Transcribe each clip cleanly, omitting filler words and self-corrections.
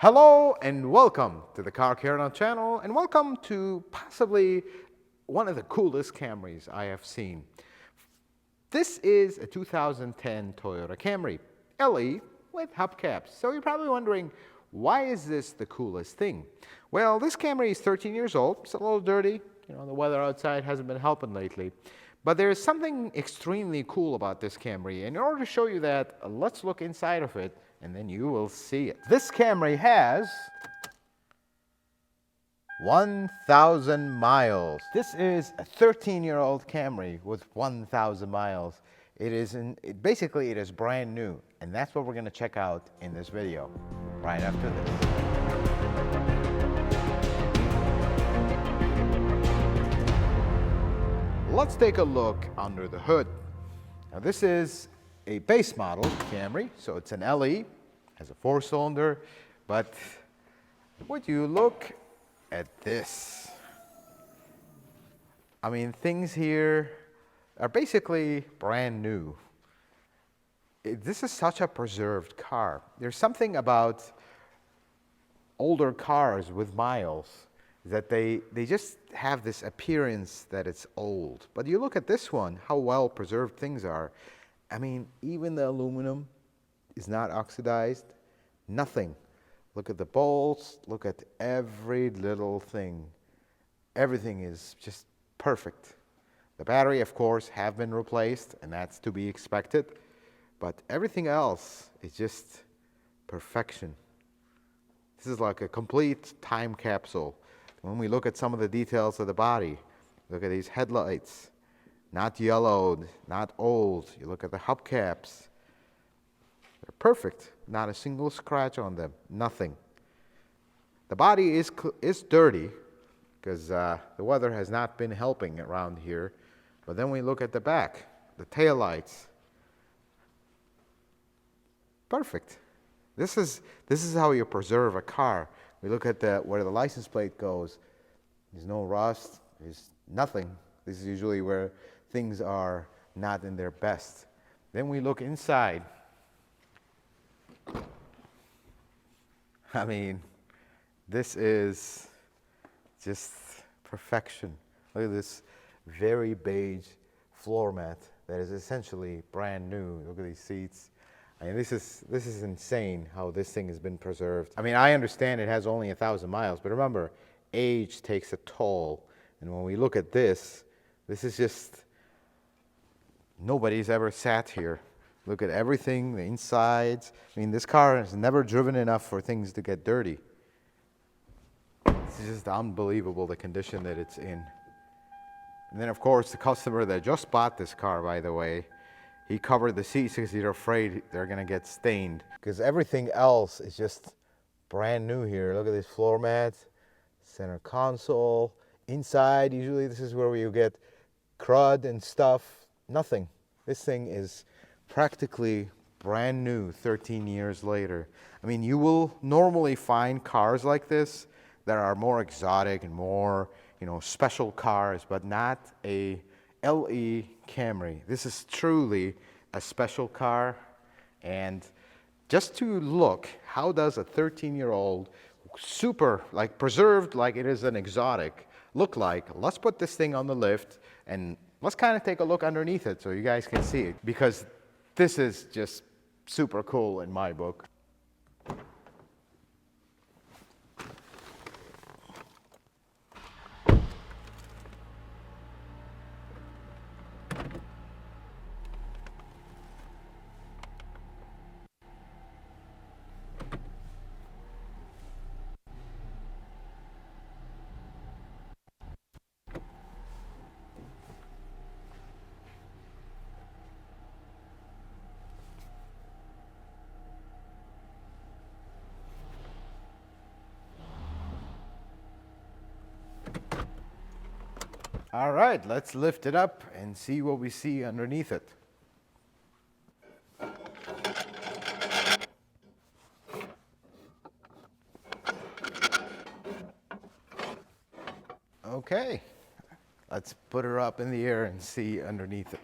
Hello and welcome to the Car Care channel, and welcome to possibly one of the coolest Camrys I have seen. This is a 2010 Toyota Camry LE with hubcaps. So you're probably wondering, why is this the coolest thing? Well, this Camry is 13 years old. It's a little dirty. The weather outside hasn't been helping lately. But there's something extremely cool about this Camry. And in order to show you that, let's look inside of it and then you will see it. This Camry has 1,000 miles. This is a 13-year-old Camry with 1,000 miles. Basically it is brand new, and that's what we're going to check out in this video right after this. Let's take a look under the hood. Now this is a base model Camry, so it's an LE, has a 4-cylinder, but would you look at this? I mean, things here are basically brand new. This is such a preserved car. There's something about older cars with miles that they just have this appearance that it's old. But you look at this one, how well preserved things are. I mean, even the aluminum is not oxidized, nothing. Look at the bolts, look at every little thing. Everything is just perfect. The battery, of course, have been replaced, and that's to be expected. But everything else is just perfection. This is like a complete time capsule. When we look at some of the details of the body, look at these headlights. Not yellowed, not old. You look at the hubcaps. They're perfect. Not a single scratch on them. Nothing. The body is dirty because the weather has not been helping around here. But then we look at the back, the taillights. Perfect. This is how you preserve a car. We look at where the license plate goes. There's no rust. There's nothing. This is usually where things are not in their best. Then we look inside. I mean, this is just perfection. Look at this very beige floor mat that is essentially brand new. Look at these seats. I mean, this is insane how this thing has been preserved. I mean, I understand it has only 1,000 miles, but remember, age takes a toll. And when we look at this is just, nobody's ever sat here. Look at everything, the insides. I mean, this car has never driven enough for things to get dirty. It's just unbelievable the condition that it's in. And then, of course, the customer that just bought this car, by the way, he covered the seats because he's afraid they're going to get stained. Because everything else is just brand new here. Look at this floor mat, center console. Inside, usually this is where you get crud and stuff. Nothing. This thing is practically brand new 13 years later. I mean, you will normally find cars like this that are more exotic and more, special cars, but not a LE Camry. This is truly a special car. And just to look, how does a 13-year-old super, preserved like it is an exotic, look like? Let's put this thing on the lift and let's kind of take a look underneath it so you guys can see it, because this is just super cool in my book. All right, let's lift it up and see what we see underneath it. Okay, let's put her up in the air and see underneath it.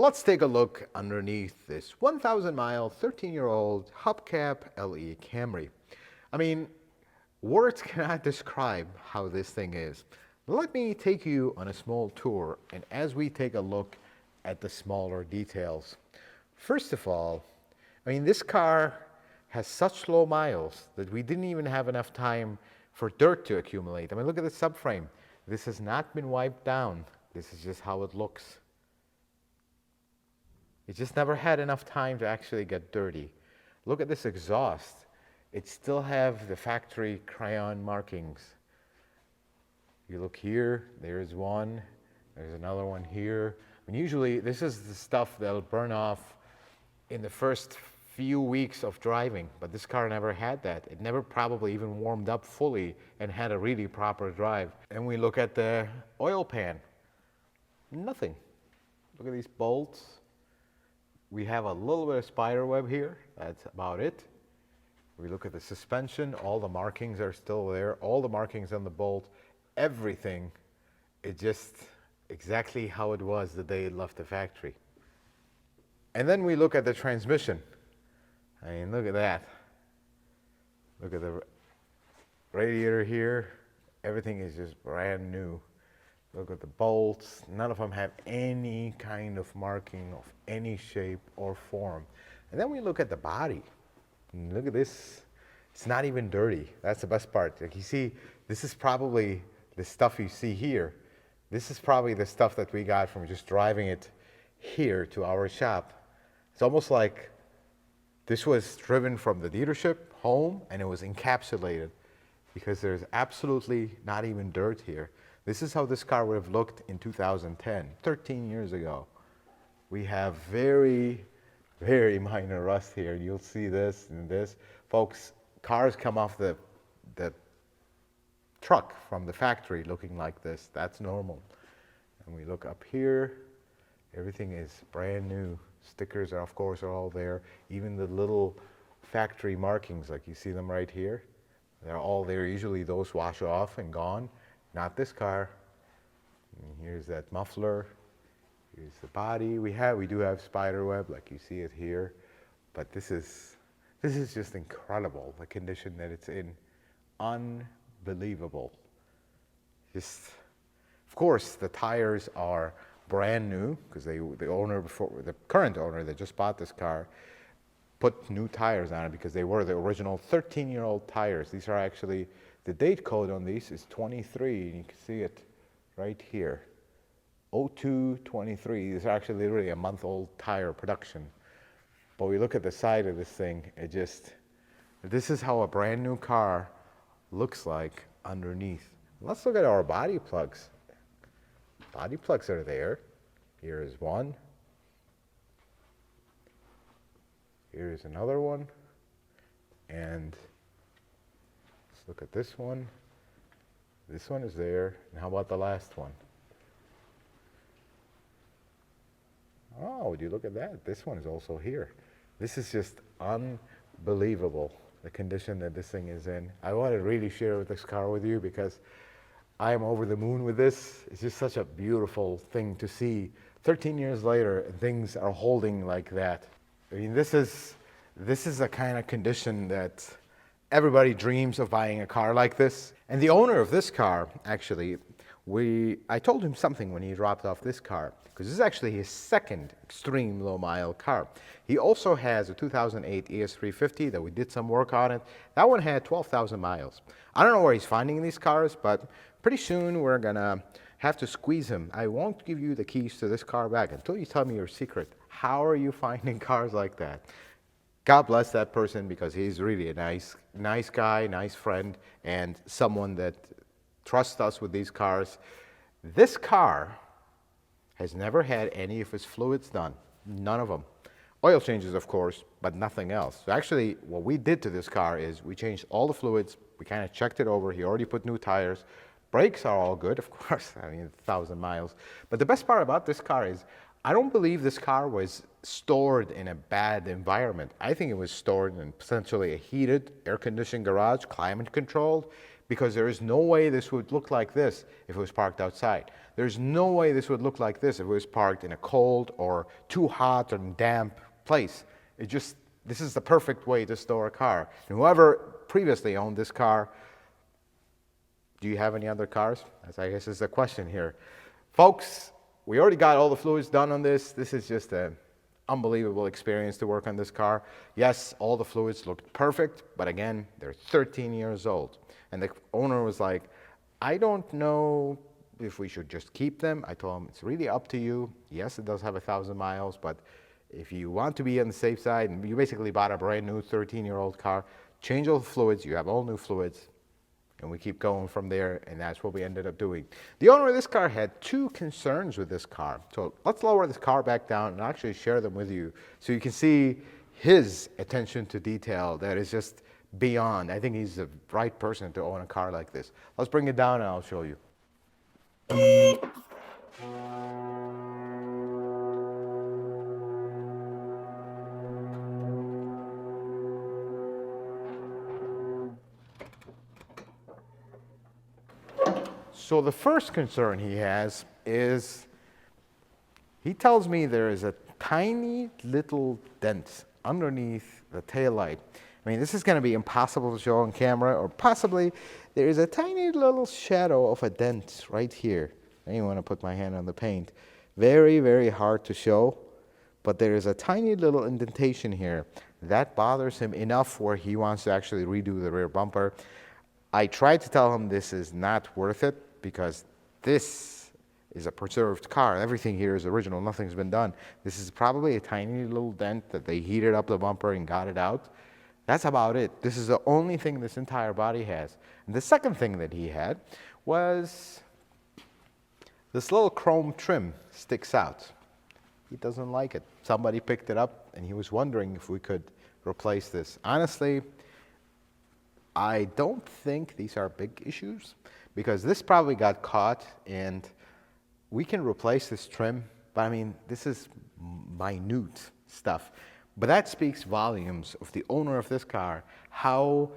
let's take a look underneath this 1,000-mile, 13-year-old hubcap LE Camry. I mean, words cannot describe how this thing is. Let me take you on a small tour, and as we take a look at the smaller details. First of all, I mean, this car has such low miles that we didn't even have enough time for dirt to accumulate. I mean, look at the subframe. This has not been wiped down. This is just how it looks. It just never had enough time to actually get dirty. Look at this exhaust. It still have the factory crayon markings. You look here, there's one, there's another one here. And usually this is the stuff that'll burn off in the first few weeks of driving, but this car never had that. It never probably even warmed up fully and had a really proper drive. And we look at the oil pan. Nothing. Look at these bolts. We have a little bit of spider web here. That's about it. We look at the suspension. All the markings are still there. All the markings on the bolt. Everything is just exactly how it was the day it left the factory. And then we look at the transmission. I mean, look at that. Look at the radiator here. Everything is just brand new. Look at the bolts. None of them have any kind of marking of any shape or form. And then we look at the body. And look at this. It's not even dirty. That's the best part. Like you see, this is probably the stuff you see here. This is probably the stuff that we got from just driving it here to our shop. It's almost like this was driven from the dealership home and it was encapsulated because there's absolutely not even dirt here. This is how this car would have looked in 2010, 13 years ago. We have very, very minor rust here. You'll see this and this. Folks, cars come off the truck from the factory looking like this. That's normal. And we look up here, everything is brand new. Stickers are, of course, are all there. Even the little factory markings, like you see them right here, they're all there. Usually those wash off and gone. Not this car. And here's that muffler. Here's the body. We do have spider web, like you see it here. But this is just incredible, the condition that it's in. Unbelievable. Just, of course, the tires are brand new because the current owner that just bought this car put new tires on it because they were the original 13-year-old tires. These are actually, the date code on these is 23, and you can see it right here. 0223. These are actually literally a month-old tire production. But we look at the side of this thing, this is how a brand new car looks like underneath. Let's look at our body plugs. Body plugs are there. Here is one. Here is another one. And let's look at this one. This one is there. And how about the last one? Oh, would you look at that? This one is also here. This is just unbelievable, the condition that this thing is in. I want to really share this car with you because I am over the moon with this. It's just such a beautiful thing to see. 13 years later, and things are holding like that. I mean, this is a kind of condition that everybody dreams of buying a car like this. And the owner of this car, actually, I told him something when he dropped off this car, because this is actually his second extreme low-mile car. He also has a 2008 ES350 that we did some work on it. That one had 12,000 miles. I don't know where he's finding these cars, but pretty soon we're gonna have to squeeze him. I won't give you the keys to this car back until you tell me your secret. How are you finding cars like that? God bless that person, because he's really a nice guy, nice friend, and someone that trusts us with these cars. This car has never had any of his fluids done. None of them. Oil changes, of course, but nothing else. So actually, what we did to this car is we changed all the fluids. We kind of checked it over. He already put new tires. Brakes are all good, of course. I mean, 1,000 miles. But the best part about this car is I don't believe this car was stored in a bad environment. I think it was stored in essentially a heated, air-conditioned garage, climate-controlled. because there is no way this would look like this if it was parked outside. There's no way this would look like this if it was parked in a cold or too hot and damp place. This is the perfect way to store a car. And whoever previously owned this car, do you have any other cars? That's, I guess, is the question here. Folks, we already got all the fluids done on this. This is just an unbelievable experience to work on this car. Yes, all the fluids looked perfect, but again, they're 13 years old. And the owner was like, I don't know if we should just keep them. I told him, it's really up to you. Yes, it does have 1,000 miles, but if you want to be on the safe side, and you basically bought a brand new 13-year-old car, change all the fluids, you have all new fluids, and we keep going from there, and that's what we ended up doing. The owner of this car had two concerns with this car. So let's lower this car back down and actually share them with you so you can see his attention to detail that is just beyond. I think he's the right person to own a car like this. Let's bring it down and I'll show you. So the first concern he has is, he tells me there is a tiny little dent underneath the taillight. I mean, this is going to be impossible to show on camera, or possibly there is a tiny little shadow of a dent right here. I don't want to put my hand on the paint. Very, very hard to show, but there is a tiny little indentation here. That bothers him enough where he wants to actually redo the rear bumper. I tried to tell him this is not worth it because this is a preserved car. Everything here is original. Nothing's been done. This is probably a tiny little dent that they heated up the bumper and got it out. That's about it. This is the only thing this entire body has. And the second thing that he had was this little chrome trim sticks out. He doesn't like it. Somebody picked it up and he was wondering if we could replace this. Honestly, I don't think these are big issues because this probably got caught and we can replace this trim, but I mean, this is minute stuff. But that speaks volumes of the owner of this car, how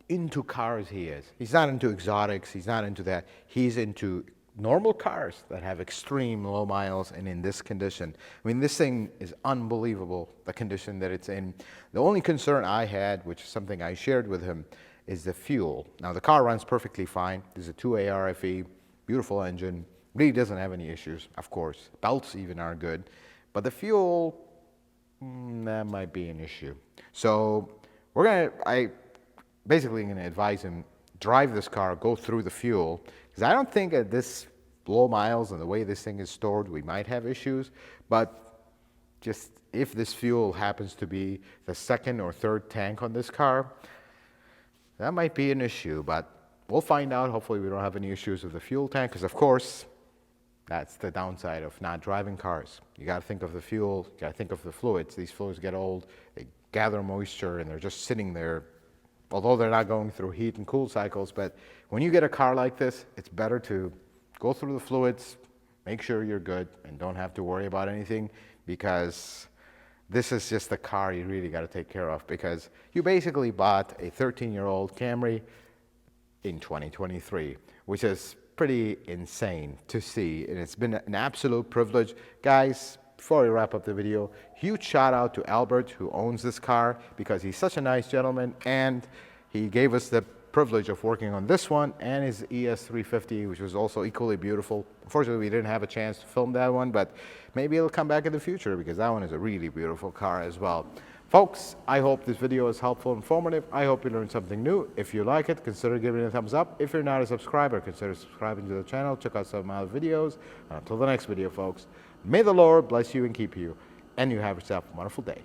into cars he is. He's not into exotics, he's not into that. He's into normal cars that have extreme low miles and in this condition. I mean, this thing is unbelievable, the condition that it's in. The only concern I had, which is something I shared with him, is the fuel. Now, the car runs perfectly fine. There's a 2A RFE, beautiful engine, really doesn't have any issues, of course. Belts even are good. But the fuel, that might be an issue. So I basically going to advise him, drive this car, go through the fuel, because I don't think at this low miles and the way this thing is stored, we might have issues. But just if this fuel happens to be the second or third tank on this car, that might be an issue, but we'll find out. Hopefully we don't have any issues with the fuel tank, because of course, that's the downside of not driving cars. You got to think of the fuel, you got to think of the fluids. These fluids get old, they gather moisture, and they're just sitting there, although they're not going through heat and cool cycles. But when you get a car like this, it's better to go through the fluids, make sure you're good, and don't have to worry about anything, because this is just the car you really got to take care of, because you basically bought a 13-year-old Camry in 2023, which is pretty insane to see, and it's been an absolute privilege. Guys, before we wrap up the video, huge shout out to Albert, who owns this car, because he's such a nice gentleman, and he gave us the privilege of working on this one and his ES350, which was also equally beautiful. Unfortunately, we didn't have a chance to film that one, but maybe it'll come back in the future, because that one is a really beautiful car as well. Folks, I hope this video is helpful and informative. I hope you learned something new. If you like it, consider giving it a thumbs up. If you're not a subscriber, consider subscribing to the channel. Check out some of my other videos. Until the next video, folks, may the Lord bless you and keep you, and you have yourself a wonderful day.